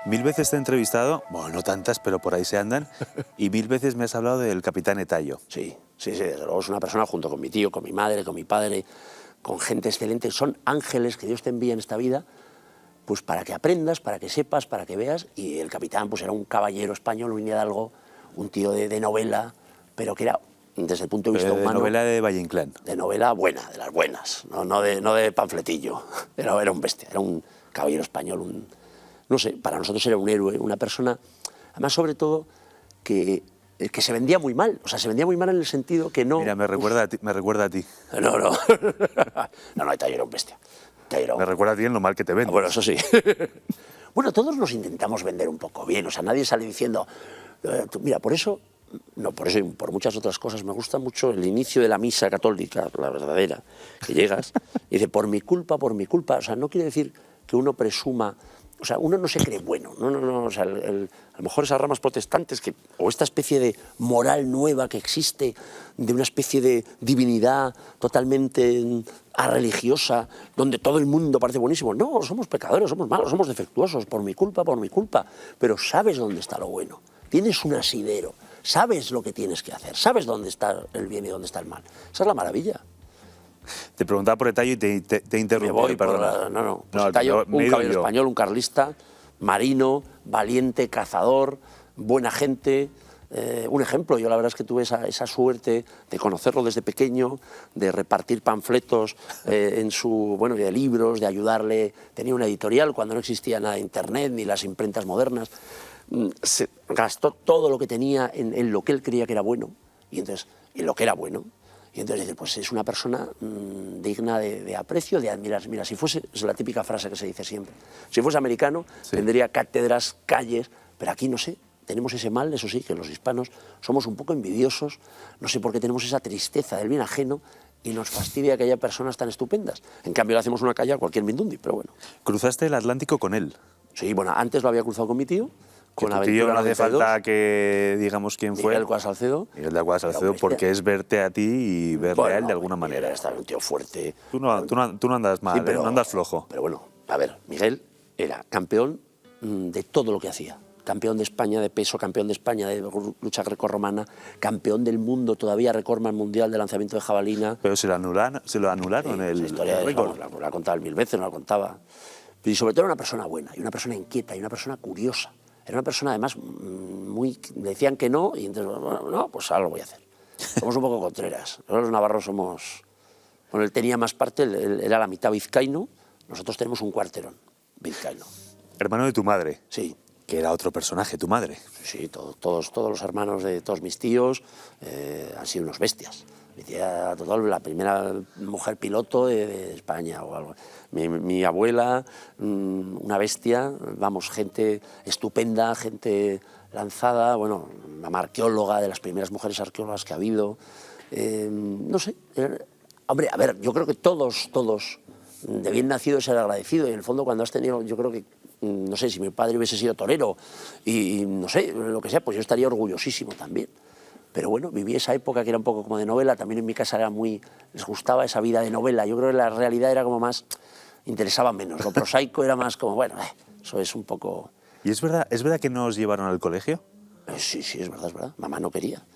1000 veces te he entrevistado, bueno, no tantas, pero por ahí se andan, y 1000 veces me has hablado del capitán Etayo. Sí, desde luego es una persona junto con mi tío, con mi madre, con mi padre, con gente excelente. Son ángeles que Dios te envía en esta vida, pues para que aprendas, para que sepas, para que veas. Y el capitán pues era un caballero español, un hidalgo, un tío de novela, pero que era, desde el punto de vista humano... De novela de Valle Inclán. De novela buena, de las buenas, no de panfletillo. Era un bestia, era un caballero español, no sé, para nosotros era un héroe, una persona, además sobre todo, que se vendía muy mal. O sea, se vendía muy mal en el sentido que no... Mira, me recuerda a ti. No, Etayo era un bestia. Me recuerda a ti en lo mal que te vende. Bueno, eso sí. Bueno, todos nos intentamos vender un poco bien. O sea, nadie sale diciendo... Mira, por eso y por muchas otras cosas, me gusta mucho el inicio de la misa católica, la verdadera, que llegas y dice, por mi culpa. O sea, no quiere decir que uno presuma... O sea, uno no se cree bueno, no, o sea, a lo mejor esas ramas protestantes, o esta especie de moral nueva que existe, de una especie de divinidad totalmente religiosa, donde todo el mundo parece buenísimo. No, somos pecadores, somos malos, somos defectuosos, por mi culpa, pero sabes dónde está lo bueno, tienes un asidero, sabes lo que tienes que hacer, sabes dónde está el bien y dónde está el mal. Esa es la maravilla. Te preguntaba por Etayo y te interrumpí, perdona. No. Pues Etayo, un caballero español, un carlista, marino, valiente, cazador, buena gente, un ejemplo. Yo la verdad es que tuve esa suerte de conocerlo desde pequeño, de repartir panfletos de libros, de ayudarle. Tenía una editorial cuando no existía nada de internet ni las imprentas modernas. Se gastó todo lo que tenía en lo que él creía que era bueno, y en lo que era bueno. Y entonces dice, pues es una persona digna de aprecio, de admirar. Mira, si fuese, es la típica frase que se dice siempre, si fuese americano, sí, tendría cátedras, calles, pero aquí no sé, tenemos ese mal, eso sí, que los hispanos somos un poco envidiosos, no sé por qué tenemos esa tristeza del bien ajeno y nos fastidia que haya personas tan estupendas. En cambio le hacemos una calle a cualquier mindundi, pero bueno. ¿Cruzaste el Atlántico con él? Sí, bueno, antes lo había cruzado con mi tío. Con tu tío no hace falta que digamos quién fue. Miguel de Salcedo. Miguel de Salcedo, porque es verte a ti y verle a él de alguna manera. Era un tío fuerte. Tú no andas mal, sí, pero, no andas flojo. Pero bueno, a ver, Miguel era campeón de todo lo que hacía. Campeón de España de peso, campeón de España de lucha grecorromana, campeón del mundo, todavía recordman mundial de lanzamiento de jabalina. Pero se lo anularon el historia lo ha contado 1000 veces, no lo contaba. Y sobre todo era una persona buena, y una persona inquieta, y una persona curiosa. Era una persona, además, le decían que no, y entonces, bueno, no, pues ahora lo voy a hacer. Somos un poco contreras. Los navarros somos... Bueno, él tenía más parte, él era la mitad vizcaíno, nosotros tenemos un cuarterón vizcaíno. ¿Hermano de tu madre? Sí. Que era otro personaje, tu madre. Sí, todos los hermanos de todos mis tíos han sido unos bestias. Mi tía, la primera mujer piloto de España o algo. Mi abuela, una bestia, vamos, gente estupenda, gente lanzada, bueno, una arqueóloga, de las primeras mujeres arqueólogas que ha habido. No sé, hombre, a ver, yo creo que todos de bien nacido ser agradecido, y en el fondo cuando has tenido, yo creo que, no sé, si mi padre hubiese sido torero y no sé, lo que sea, pues yo estaría orgullosísimo también. Pero bueno, viví esa época que era un poco como de novela, también en mi casa les gustaba esa vida de novela, yo creo que la realidad era como más, interesaba menos, lo prosaico era más como, bueno, eso es un poco... ¿Y es verdad que no os llevaron al colegio? Sí, es verdad, mamá no quería.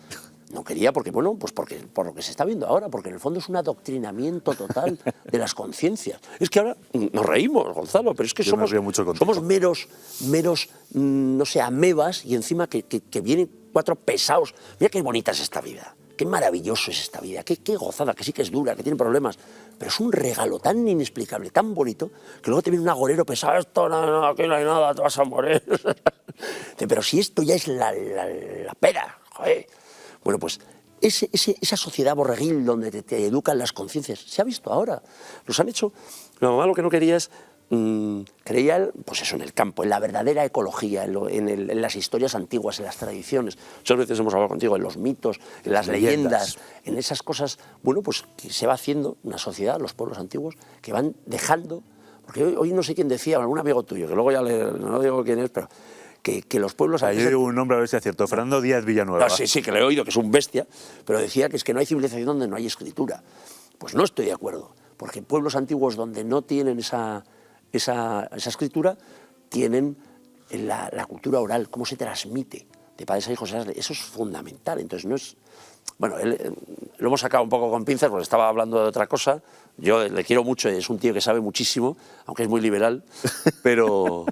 No quería porque, bueno, pues por lo que se está viendo ahora, porque en el fondo es un adoctrinamiento total de las conciencias. Es que ahora nos reímos, Gonzalo, pero es que somos meros, no sé, amebas, y encima que vienen 4 pesados. Mira qué bonita es esta vida, qué maravilloso es esta vida, qué gozada, que sí que es dura, que tiene problemas, pero es un regalo tan inexplicable, tan bonito, que luego te viene un agorero pesado, esto, no, aquí no hay nada, te vas a morir. Pero si esto ya es la pera, joder. Bueno, pues esa sociedad borreguil donde te educan las conciencias, se ha visto ahora. Nos han hecho... La mamá lo que no quería es... creía, pues eso, en el campo, en la verdadera ecología, en las historias antiguas, en las tradiciones. Muchas veces hemos hablado contigo en los mitos, en las leyendas, en esas cosas, bueno, pues que se va haciendo una sociedad, los pueblos antiguos, que van dejando... Porque hoy no sé quién decía, algún amigo tuyo, que luego ya no digo quién es, pero... Que los pueblos... Yo digo un nombre a ver si acierto, Fernando Díaz Villanueva. No, sí, que le he oído, que es un bestia, pero decía que es que no hay civilización donde no hay escritura. Pues no estoy de acuerdo, porque pueblos antiguos donde no tienen esa escritura, tienen la cultura oral, cómo se transmite de padres a hijos, eso es fundamental. Entonces no es... Bueno, lo hemos sacado un poco con pinzas porque estaba hablando de otra cosa. Yo le quiero mucho, es un tío que sabe muchísimo, aunque es muy liberal, pero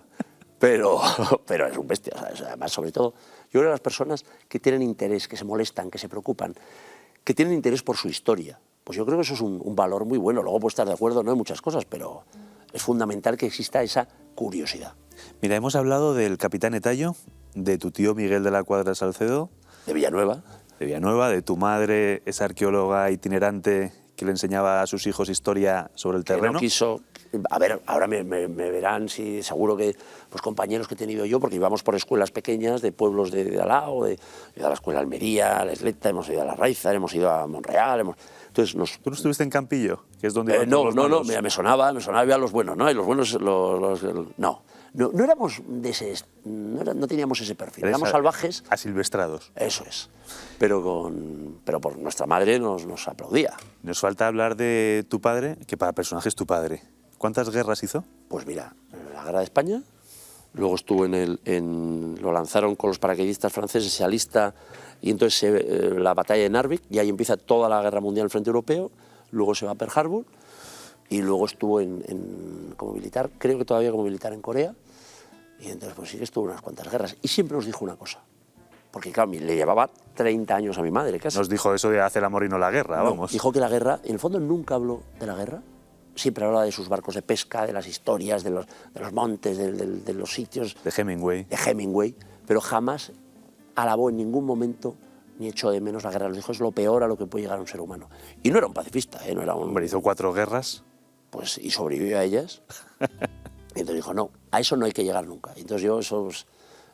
es un bestia, ¿sabes? Además, sobre todo, yo creo que las personas que tienen interés, que se molestan, que se preocupan, que tienen interés por su historia, pues yo creo que eso es un valor muy bueno. Luego puedo estar de acuerdo, no en muchas cosas, pero es fundamental que exista esa curiosidad. Mira, hemos hablado del capitán Etayo, de tu tío Miguel de la Cuadra Salcedo. De Villanueva. De Villanueva, de tu madre, esa arqueóloga itinerante que le enseñaba a sus hijos historia sobre el terreno. Que no quiso... A ver, ahora me verán, sí, seguro que pues, compañeros que he tenido yo, porque íbamos por escuelas pequeñas de pueblos de al lado, he ido a la escuela Almería, a la Isleta, hemos ido a la Raiza, hemos ido a Monreal, Entonces ¿Tú no estuviste en Campillo? Que es donde no, me sonaba a los buenos, ¿no? Y los buenos, no éramos de ese, no teníamos ese perfil, éramos salvajes. Asilvestrados. Eso es, pero por nuestra madre nos aplaudía. Nos falta hablar de tu padre, que para personaje es tu padre. ¿Cuántas guerras hizo? Pues mira, la Guerra de España, luego estuvo lo lanzaron con los paracaidistas franceses, se alista, y entonces la batalla de Narvik, y ahí empieza toda la Guerra Mundial en el frente europeo, luego se va a Pearl Harbor, y luego estuvo como militar, creo que todavía como militar en Corea, y entonces pues sí que estuvo unas cuantas guerras, y siempre nos dijo una cosa, porque claro, le llevaba 30 años a mi madre casi. Nos dijo eso de hacer el amor y no la guerra, no, vamos. Dijo que la guerra, en el fondo nunca habló de la guerra, siempre hablaba de sus barcos de pesca, de las historias, de los montes, de los sitios. De Hemingway. De Hemingway, pero jamás alabó en ningún momento ni echó de menos la guerra. Nos dijo, es lo peor a lo que puede llegar un ser humano. Y no era un pacifista, no era un... Hombre, hizo 4 guerras. Pues, y sobrevivió a ellas. Y entonces dijo, no, a eso no hay que llegar nunca. Y entonces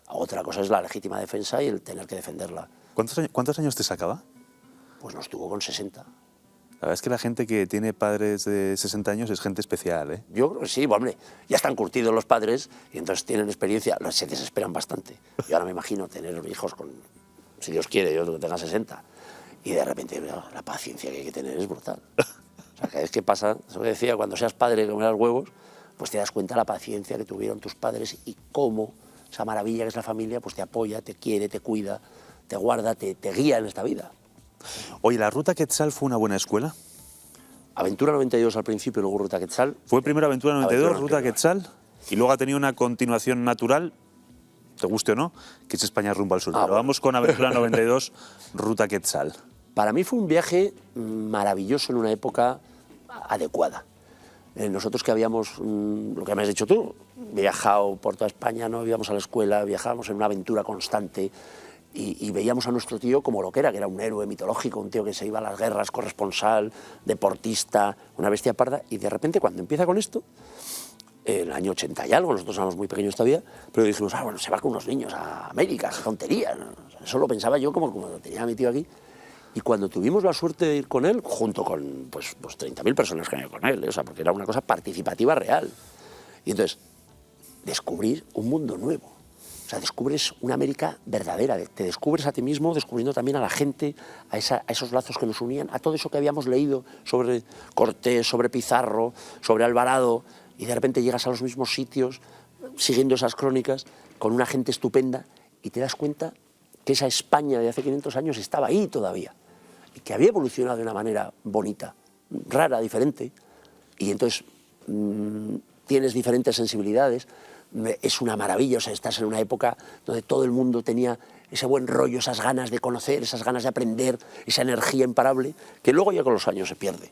otra cosa es la legítima defensa y el tener que defenderla. ¿Cuántos años te sacaba? Pues nos tuvo con 60. La verdad es que la gente que tiene padres de 60 años es gente especial, ¿eh? Yo creo que sí, hombre, ya están curtidos los padres y entonces tienen experiencia, se desesperan bastante. Yo ahora me imagino tener hijos con, si Dios quiere, yo que tenga 60, y de repente la paciencia que hay que tener es brutal. O sea, cada vez que pasa, eso que decía, cuando seas padre y comerás huevos, pues te das cuenta de la paciencia que tuvieron tus padres y cómo esa maravilla que es la familia pues te apoya, te quiere, te cuida, te guarda, te guía en esta vida. Oye, ¿la Ruta Quetzal fue una buena escuela? Aventura 92 al principio y luego Ruta Quetzal. Fue primero Aventura 92, Aventura Ruta Quetzal, y luego ha tenido una continuación natural, te guste o no, que es España rumbo al sur. Pero vamos con Aventura 92, Ruta Quetzal. Para mí fue un viaje maravilloso en una época adecuada. Nosotros que habíamos, lo que me has dicho tú, viajado por toda España, no íbamos a la escuela, viajábamos en una aventura constante, y veíamos a nuestro tío como lo que era un héroe mitológico, un tío que se iba a las guerras, corresponsal, deportista, una bestia parda, y de repente cuando empieza con esto, en el año 80 y algo, nosotros éramos muy pequeños todavía, pero dijimos, bueno, se va con unos niños a América, qué tontería, ¿no? Eso lo pensaba yo como lo tenía mi tío aquí, y cuando tuvimos la suerte de ir con él, junto con pues 30.000 personas que han ido con él, o sea, porque era una cosa participativa real, y entonces, descubrir un mundo nuevo. O sea, descubres una América verdadera, te descubres a ti mismo, descubriendo también a la gente, a esos lazos que nos unían, a todo eso que habíamos leído sobre Cortés, sobre Pizarro, sobre Alvarado, y de repente llegas a los mismos sitios, siguiendo esas crónicas, con una gente estupenda, y te das cuenta que esa España de hace 500 años estaba ahí todavía, y que había evolucionado de una manera bonita, rara, diferente, y entonces tienes diferentes sensibilidades. Es una maravilla, o sea, estás en una época donde todo el mundo tenía ese buen rollo, esas ganas de conocer, esas ganas de aprender, esa energía imparable, que luego ya con los años se pierde.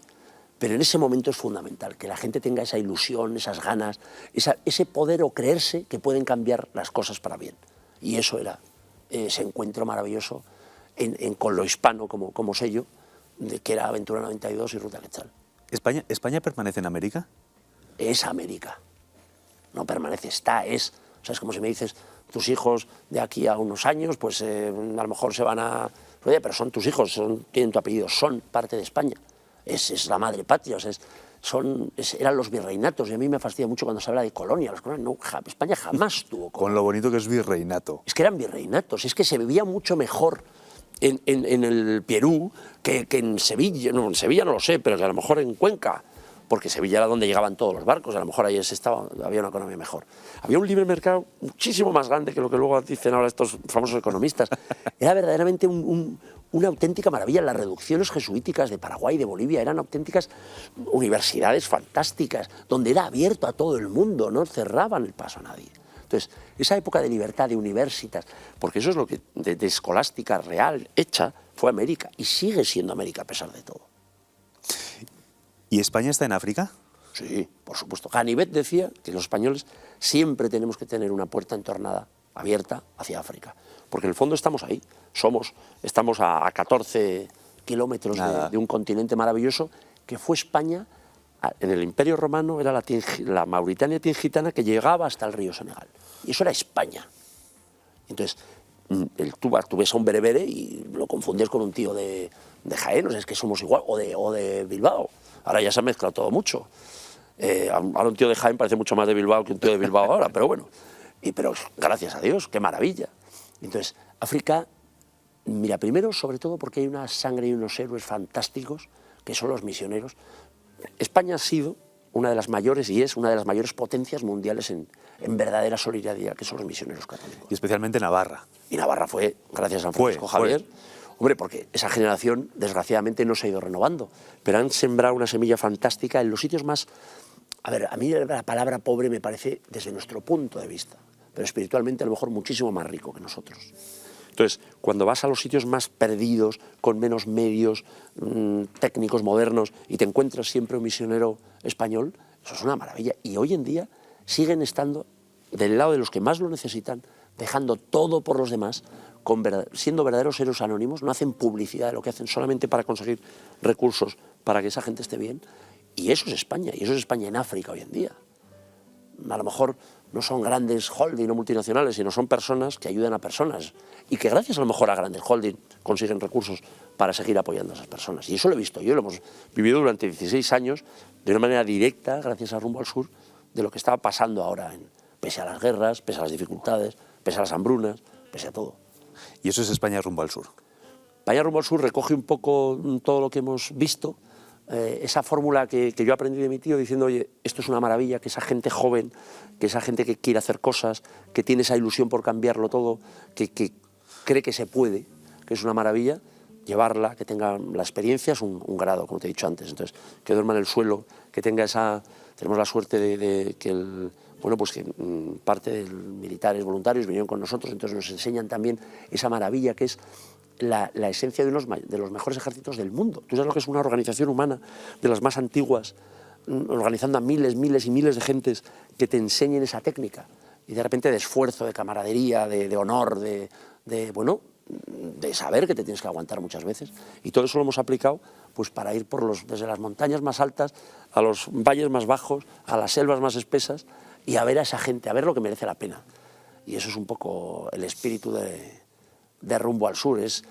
Pero en ese momento es fundamental, que la gente tenga esa ilusión, esas ganas, ese poder o creerse que pueden cambiar las cosas para bien. Y eso era ese encuentro maravilloso con lo hispano como sello, que era Aventura 92 y Ruta Quetzal. ¿España permanece en América? Es América. No permanece, o sea, es como si me dices, tus hijos de aquí a unos años, pues a lo mejor se van a... Oye, pero son tus hijos, tienen tu apellido, son parte de España. Es la madre patria, o sea, eran los virreinatos, y a mí me fastidia mucho cuando se habla de colonia. No, España jamás tuvo colonia. Con lo bonito que es virreinato. Es que eran virreinatos, es que se vivía mucho mejor en el Perú que en Sevilla. No, en Sevilla no lo sé, pero que a lo mejor en Cuenca. porque Sevilla era donde llegaban todos los barcos, a lo mejor ahí había una economía mejor. Había un libre mercado muchísimo más grande que lo que luego dicen ahora estos famosos economistas. Era verdaderamente una auténtica maravilla. Las reducciones jesuíticas de Paraguay, de Bolivia, eran auténticas universidades fantásticas, donde era abierto a todo el mundo, no cerraban el paso a nadie. Entonces, esa época de libertad, de universitas, porque eso es lo que de escolástica real, hecha, fue América, y sigue siendo América a pesar de todo. ¿Y España está en África? Sí, por supuesto. Ganivet decía que los españoles siempre tenemos que tener una puerta entornada, abierta, hacia África, porque en el fondo estamos ahí, estamos a 14 kilómetros de un continente maravilloso que fue España. En el Imperio Romano era la Mauritania tingitana que llegaba hasta el río Senegal. Y eso era España. Entonces, tú ves a un berebere y lo confundes con un tío de Jaén, o sea, es que somos igual, o de Bilbao. Ahora ya se ha mezclado todo mucho. Ahora un tío de Jaén parece mucho más de Bilbao que un tío de Bilbao ahora, pero bueno. Pero gracias a Dios, qué maravilla. Entonces, África, mira, primero, sobre todo porque hay una sangre y unos héroes fantásticos, que son los misioneros. España ha sido una de las mayores, y es una de las mayores potencias mundiales en verdadera solidaridad, que son los misioneros católicos. Y especialmente Navarra. Y Navarra fue, gracias a San Francisco Javier, hombre, porque esa generación, desgraciadamente, no se ha ido renovando, pero han sembrado una semilla fantástica en los sitios más... A ver, a mí la palabra pobre me parece, desde nuestro punto de vista, pero espiritualmente a lo mejor muchísimo más rico que nosotros. Entonces, cuando vas a los sitios más perdidos, con menos medios técnicos modernos, y te encuentras siempre un misionero español, eso es una maravilla. Y hoy en día siguen estando del lado de los que más lo necesitan, dejando todo por los demás, siendo verdaderos héroes anónimos, no hacen publicidad de lo que hacen solamente para conseguir recursos para que esa gente esté bien. Y eso es España, y eso es España en África hoy en día. A lo mejor no son grandes holding o multinacionales, sino son personas que ayudan a personas y que gracias a lo mejor a grandes holding consiguen recursos para seguir apoyando a esas personas. Y eso lo he visto yo, lo hemos vivido durante 16 años de una manera directa, gracias a Rumbo al Sur, de lo que estaba pasando ahora, pese a las guerras, pese a las dificultades, pese a las hambrunas, pese a todo. Y eso es España Rumbo al Sur. España Rumbo al Sur recoge un poco todo lo que hemos visto, esa fórmula que yo aprendí de mi tío diciendo, oye, esto es una maravilla, que esa gente joven, que esa gente que quiere hacer cosas, que tiene esa ilusión por cambiarlo todo, que cree que se puede, que es una maravilla, llevarla, que tenga la experiencia, es un grado, como te he dicho antes. Entonces, que duerma en el suelo, que tenga esa... Tenemos la suerte de que parte de los militares voluntarios vinieron con nosotros, entonces nos enseñan también esa maravilla que es la esencia de los mejores ejércitos del mundo. Tú sabes lo que es una organización humana de las más antiguas, organizando a miles y miles de gentes que te enseñen esa técnica, y de repente de esfuerzo, de camaradería, de honor, de saber que te tienes que aguantar muchas veces. Y todo eso lo hemos aplicado pues para ir desde las montañas más altas a los valles más bajos, a las selvas más espesas, y a ver a esa gente, a ver lo que merece la pena. Y eso es un poco el espíritu de Rumbo al Sur. Es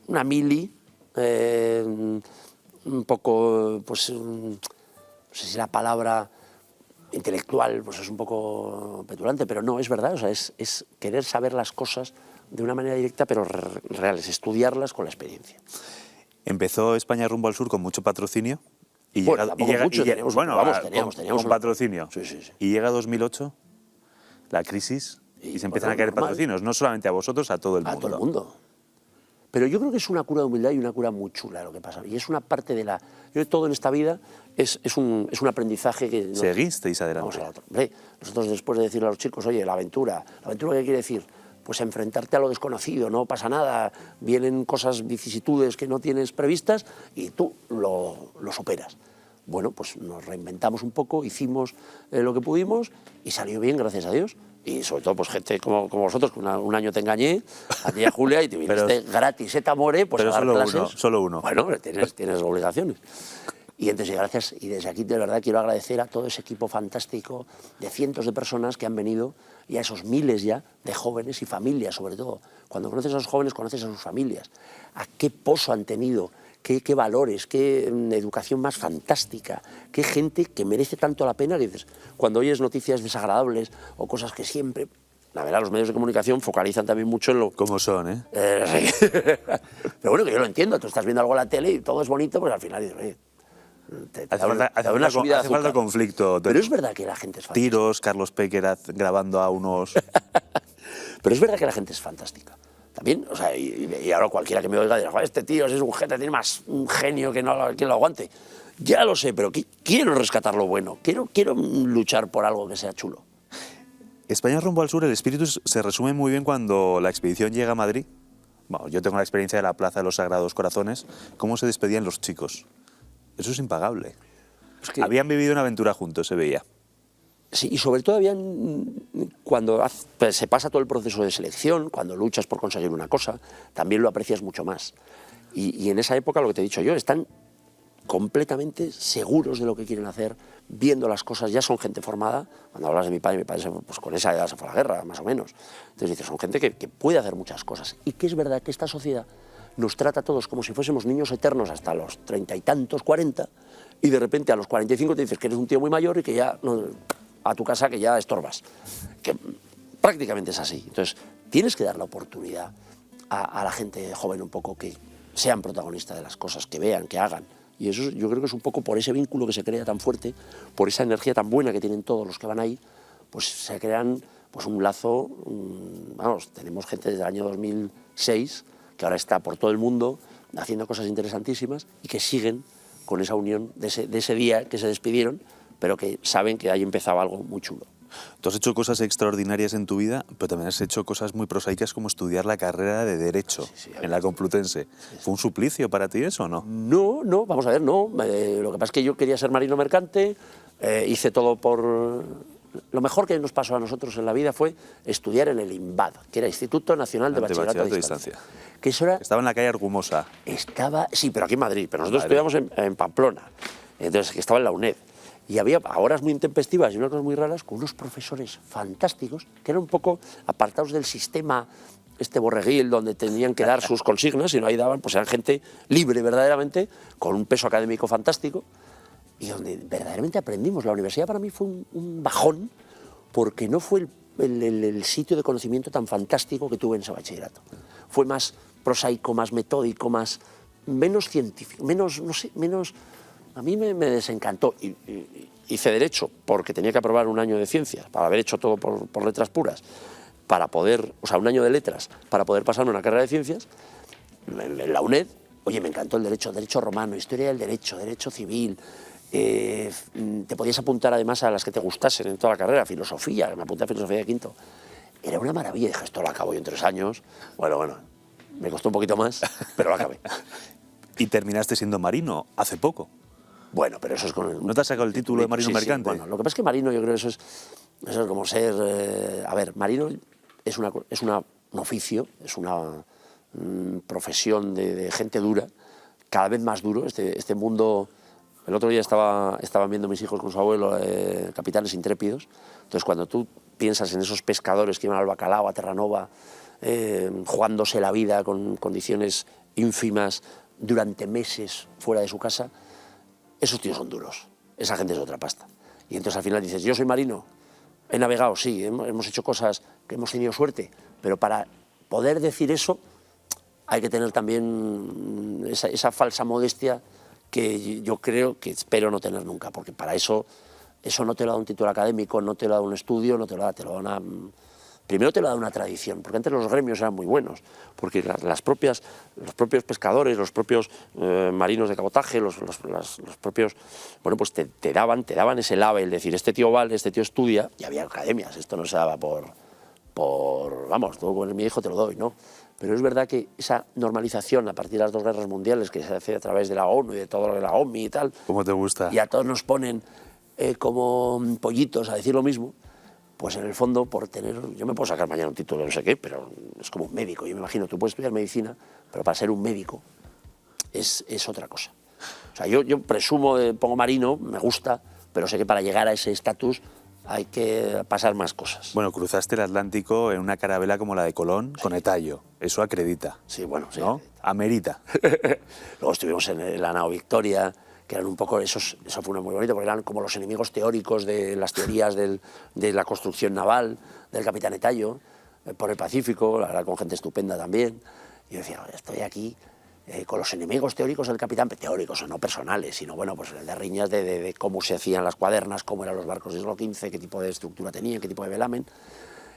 una mili, un poco, pues, no sé si la palabra intelectual pues es un poco petulante, pero no, es verdad, o sea, es querer saber las cosas de una manera directa, pero reales, estudiarlas con la experiencia. Empezó España Rumbo al Sur con mucho patrocinio. Y bueno, teníamos un patrocinio. Sí. Y llega 2008, la crisis, y se empiezan a caer normal. Patrocinios, no solamente a vosotros, a todo el mundo. A todo el mundo. Pero yo creo que es una cura de humildad y una cura muy chula lo que pasa. Y es una parte de la... Yo creo que todo en esta vida es un aprendizaje que... No, seguisteis adelante. Vamos a la otra. Hombre, nosotros después de decirle a los chicos, oye, la aventura ¿qué quiere decir? Pues enfrentarte a lo desconocido, no pasa nada, vienen cosas, vicisitudes que no tienes previstas y tú lo superas. Bueno, pues nos reinventamos un poco, hicimos lo que pudimos y salió bien, gracias a Dios. Y sobre todo, pues gente como vosotros, que un año te engañé, a ti y a Julia, y te viniste gratis, et amore, pues pero a dar clases. Solo uno. Bueno, tienes obligaciones. Y entonces, gracias, y desde aquí de verdad quiero agradecer a todo ese equipo fantástico de cientos de personas que han venido, y a esos miles ya de jóvenes y familias, sobre todo. Cuando conoces a los jóvenes, conoces a sus familias. A qué pozo han tenido, qué valores, qué educación más fantástica, qué gente que merece tanto la pena. Que dices, cuando oyes noticias desagradables o cosas que siempre... La verdad, los medios de comunicación focalizan también mucho en lo... ¿Cómo son, eh? Sí. Pero bueno, que yo lo entiendo. Tú estás viendo algo en la tele y todo es bonito, pues al final dices, Hace falta conflicto. Pero es verdad que la gente es fantástica. Tiros, Carlos Péquer grabando a unos... Pero es verdad que la gente es fantástica. También, o sea, y ahora cualquiera que me oiga dirá, este tío es un genio, tiene más un genio que no quien lo aguante. Ya lo sé, pero quiero rescatar lo bueno, quiero luchar por algo que sea chulo. España rumbo al sur, el espíritu se resume muy bien cuando la expedición llega a Madrid. Bueno, yo tengo la experiencia de la Plaza de los Sagrados Corazones, cómo se despedían los chicos. Eso es impagable. Es que, habían vivido una aventura juntos, se veía. Sí, y sobre todo cuando se pasa todo el proceso de selección, cuando luchas por conseguir una cosa, también lo aprecias mucho más. Y en esa época, lo que te he dicho yo, están completamente seguros de lo que quieren hacer, viendo las cosas, ya son gente formada. Cuando hablas de mi padre pues con esa edad se fue a la guerra, más o menos. Entonces dices, son gente que puede hacer muchas cosas. Y que es verdad que esta sociedad nos trata a todos como si fuésemos niños eternos hasta los 30 y tantos, 40, y de repente a los 45 te dices que eres un tío muy mayor y que ya a tu casa que ya estorbas. Que prácticamente es así. Entonces tienes que dar la oportunidad a la gente joven un poco que sean protagonistas de las cosas, que vean, que hagan. Y eso yo creo que es un poco por ese vínculo que se crea tan fuerte, por esa energía tan buena que tienen todos los que van ahí, pues se crean pues un lazo. Vamos, tenemos gente desde el año 2006 que ahora está por todo el mundo haciendo cosas interesantísimas y que siguen con esa unión de ese día que se despidieron, pero que saben que ahí empezaba algo muy chulo. Tú has hecho cosas extraordinarias en tu vida, pero también has hecho cosas muy prosaicas como estudiar la carrera de Derecho en la Complutense. ¿Fue un suplicio para ti eso o no? No, vamos a ver, no. Lo que pasa es que yo quería ser marino mercante, hice todo por... Lo mejor que nos pasó a nosotros en la vida fue estudiar en el INBAD, que era Instituto Nacional de Bachillerato a Distancia. Que eso era... Estaba en la calle Argumosa. Sí, pero aquí en Madrid, pero nosotros estudiamos en Pamplona, entonces que estaba en la UNED. Y había a horas muy intempestivas y unas cosas muy raras con unos profesores fantásticos que eran un poco apartados del sistema borreguil donde tenían que dar sus consignas y no ahí daban, pues eran gente libre verdaderamente, con un peso académico fantástico y donde verdaderamente aprendimos. La universidad para mí fue un bajón porque no fue el sitio de conocimiento tan fantástico que tuve en ese bachillerato. Fue más prosaico, más metódico, menos científico, menos... A mí me desencantó. Hice Derecho porque tenía que aprobar un año de Ciencias, para haber hecho todo por letras puras, para poder, o sea, un año de letras, para poder pasarme una carrera de Ciencias. En la UNED, oye, me encantó el Derecho romano, Historia del Derecho, Derecho Civil. Te podías apuntar además a las que te gustasen en toda la carrera, Filosofía, me apunté a Filosofía de quinto. Era una maravilla, dije, esto lo acabo yo en 3 años. Bueno, me costó un poquito más, pero lo acabé. Y terminaste siendo marino hace poco. Bueno, pero eso es con el... ¿No te has sacado el título de marino mercante? Bueno, lo que pasa es que marino yo creo que eso es como ser... a ver, marino es un oficio, es una profesión de gente dura, cada vez más duro. Este mundo... El otro día estaban viendo mis hijos con su abuelo Capitanes Intrépidos. Entonces, cuando tú piensas en esos pescadores que iban al Bacalao, a Terranova, jugándose la vida con condiciones ínfimas durante meses fuera de su casa, esos tíos son duros, esa gente es otra pasta. Y entonces al final dices, yo soy marino, he navegado, sí, hemos hecho cosas que hemos tenido suerte, pero para poder decir eso hay que tener también esa falsa modestia que yo creo que espero no tener nunca, porque para eso no te lo da un título académico, no te lo da un estudio, no te lo da una... Primero te lo da una tradición, porque antes los gremios eran muy buenos, porque los propios pescadores, los propios marinos de cabotaje, los propios, bueno, pues te daban ese label, decir, este tío vale, este tío estudia, y había academias, esto no se daba vamos, tú con mi hijo te lo doy, ¿no? Pero es verdad que esa normalización a partir de las 2 guerras mundiales que se hace a través de la ONU y de todo lo de la OMI y tal, ¿cómo te gusta? Y a todos nos ponen como pollitos a decir lo mismo. Pues en el fondo, yo me puedo sacar mañana un título de no sé qué, pero es como un médico. Yo me imagino, tú puedes estudiar medicina, pero para ser un médico es otra cosa. O sea, yo presumo, pongo marino, me gusta, pero sé que para llegar a ese estatus hay que pasar más cosas. Bueno, cruzaste el Atlántico en una carabela como la de Colón, sí, con Etallo. Eso acredita. Sí, bueno, sí. ¿No? Amerita. Luego estuvimos en la nao Victoria, que eran un poco, eso fue muy bonito, porque eran como los enemigos teóricos de las teorías de la construcción naval, del capitán Etallo, por el Pacífico, la verdad con gente estupenda también. Y yo decía, estoy aquí, con los enemigos teóricos del capitán, teóricos o no personales, sino bueno, pues de riñas de cómo se hacían las cuadernas, cómo eran los barcos del siglo XV, qué tipo de estructura tenían, qué tipo de velamen.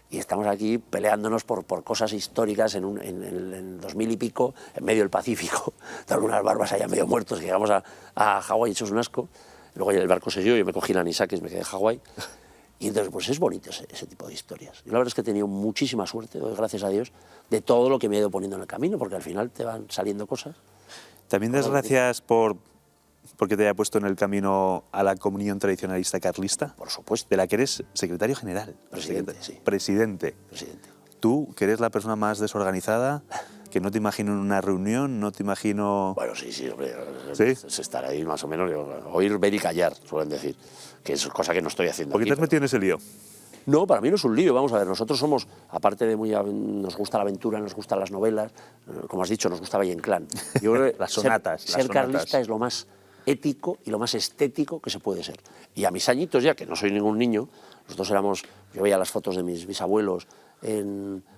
Y estamos aquí peleándonos por cosas históricas en 2000 y pico, en medio del Pacífico, de algunas barbas allá medio muertos, que llegamos a Hawái hechos un asco. Luego ya el barco se dio, yo me cogí la anisakis, me quedé en Hawái. Y entonces, pues es bonito ese tipo de historias. Y la verdad es que he tenido muchísima suerte, doy gracias a Dios, de todo lo que me he ido poniendo en el camino, porque al final te van saliendo cosas. También das gracias porque te haya puesto en el camino a la comunión tradicionalista carlista. Por supuesto. De la que eres secretario general. Presidente, sí. Presidente. Tú, que eres la persona más desorganizada, que no te imagino en una reunión, no te imagino... Bueno, sí, hombre. ¿Sí? Es estar ahí más o menos, oír, ver y callar, suelen decir, que es cosa que no estoy haciendo. ¿Por qué te has metido en ese lío? No, para mí no es un lío, vamos a ver, nosotros somos, aparte de nos gusta la aventura, nos gustan las novelas, como has dicho, nos gusta Valle Inclán. Yo creo que las sonatas. Ser carlista es lo más ético y lo más estético que se puede ser. Y a mis añitos ya, que no soy ningún niño, nosotros yo veía las fotos de mis bisabuelos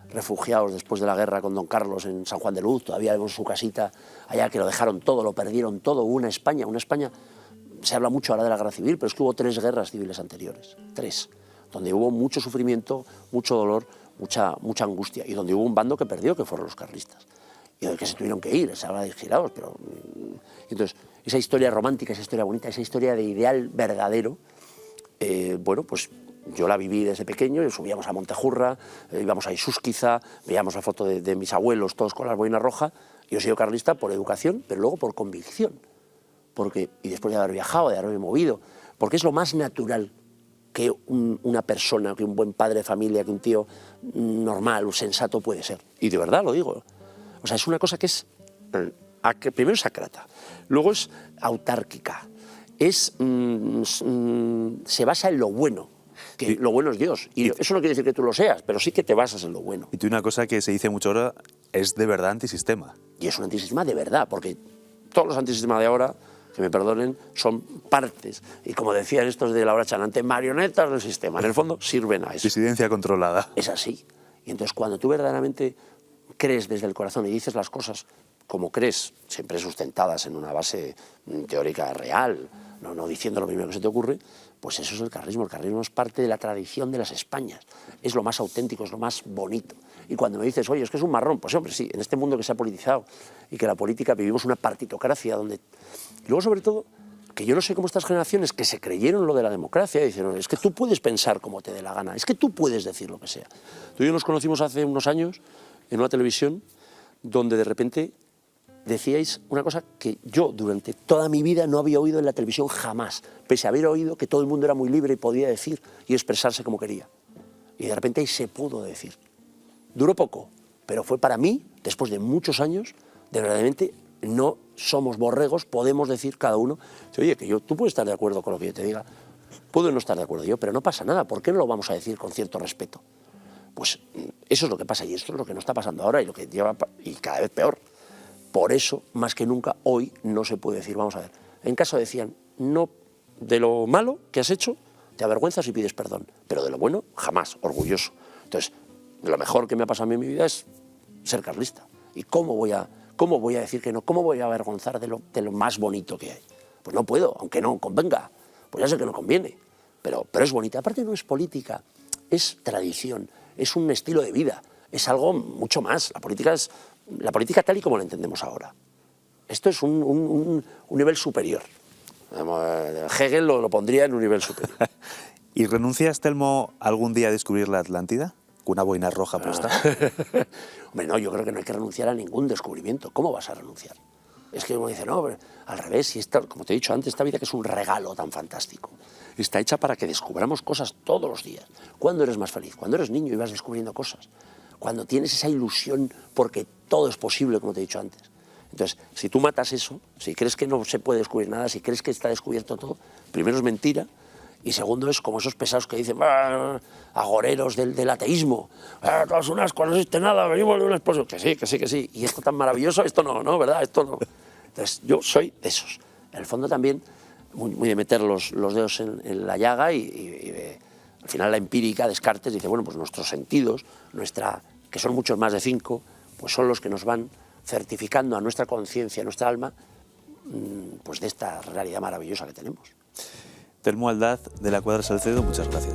refugiados después de la guerra con don Carlos en San Juan de Luz, todavía vemos su casita allá, que lo dejaron todo, lo perdieron todo, una España, se habla mucho ahora de la guerra civil, pero es que hubo 3 guerras civiles anteriores, 3, donde hubo mucho sufrimiento, mucho dolor, mucha angustia, y donde hubo un bando que perdió, que fueron los carlistas, y del que se tuvieron que ir, se habla de exilados, pero... Entonces, esa historia romántica, esa historia bonita, esa historia de ideal verdadero, bueno, pues yo la viví desde pequeño, subíamos a Montejurra, íbamos a Isúsquiza, veíamos la foto de mis abuelos, todos con las boinas rojas. Yo he sido carlista por educación, pero luego por convicción, y después de haber viajado, de haberme movido, porque es lo más natural que una persona, que un buen padre de familia, que un tío normal, un sensato puede ser. Y de verdad lo digo. O sea, es una cosa que es, primero es sacrata, luego es autárquica, se basa en lo bueno, que lo bueno es Dios. Y eso no quiere decir que tú lo seas, pero sí que te basas en lo bueno. Y tú, una cosa que se dice mucho ahora es de verdad antisistema. Y es un antisistema de verdad, porque todos los antisistemas de ahora, que me perdonen, son partes. Y como decían estos de la hora chanante, marionetas del sistema. En el fondo sirven a eso. Disidencia controlada. Es así. Y entonces cuando tú verdaderamente crees desde el corazón y dices las cosas como crees, siempre sustentadas en una base teórica real, no diciendo lo primero que se te ocurre, pues eso es el carlismo. El carlismo es parte de la tradición de las Españas. Es lo más auténtico, es lo más bonito. Y cuando me dices, oye, es que es un marrón, pues hombre, sí, en este mundo que se ha politizado y que la política, vivimos una partitocracia donde... Y luego, sobre todo, que yo no sé cómo estas generaciones que se creyeron lo de la democracia, dijeron, es que tú puedes pensar como te dé la gana, es que tú puedes decir lo que sea. Tú y yo nos conocimos hace unos años en una televisión donde de repente decíais una cosa que yo durante toda mi vida no había oído en la televisión jamás, pese a haber oído que todo el mundo era muy libre y podía decir y expresarse como quería. Y de repente ahí se pudo decir. Duró poco, pero fue para mí, después de muchos años, de verdaderamente no somos borregos, podemos decir cada uno, oye, que tú puedes estar de acuerdo con lo que yo te diga, puedo no estar de acuerdo yo, pero no pasa nada, ¿por qué no lo vamos a decir con cierto respeto? Pues eso es lo que pasa y esto es lo que no está pasando ahora y lo que lleva y cada vez peor. Por eso, más que nunca, hoy no se puede decir, vamos a ver, en caso decían, no de lo malo que has hecho, te avergüenzas y pides perdón, pero de lo bueno, jamás, orgulloso. Entonces, lo mejor que me ha pasado a mí en mi vida es ser carlista. ¿Y cómo voy a decir que no? ¿Cómo voy a avergonzar de lo más bonito que hay? Pues no puedo, aunque no convenga, pues ya sé que no conviene, pero es bonita. Aparte no es política, es tradición, es un estilo de vida, es algo mucho más. La política tal y como la entendemos ahora. Esto es un nivel superior. Hegel lo pondría en un nivel superior. ¿Y renuncias, Telmo, algún día a descubrir la Atlántida? Con una boina roja puesta. Hombre, no, yo creo que no hay que renunciar a ningún descubrimiento. ¿Cómo vas a renunciar? Es que uno dice, no, al revés, si como te he dicho antes, esta vida que es un regalo tan fantástico, está hecha para que descubramos cosas todos los días. ¿Cuándo eres más feliz? Cuando eres niño y vas descubriendo cosas. Cuando tienes esa ilusión porque todo es posible, como te he dicho antes. Entonces, si tú matas eso, si crees que no se puede descubrir nada, si crees que está descubierto todo, primero es mentira y segundo es como esos pesados que dicen agoreros del ateísmo, todo es un asco, no existe nada, venimos de una explosión. Que sí, y esto tan maravilloso, esto no, ¿verdad? Esto no. Entonces, yo soy de esos. En el fondo también, muy de meter los dedos en la llaga y al final la empírica, Descartes, dice, bueno, pues nuestros sentidos, que son muchos más de 5, pues son los que nos van certificando a nuestra conciencia, a nuestra alma, pues de esta realidad maravillosa que tenemos. Telmo Aldaz, de la Cuadra Salcedo, muchas gracias.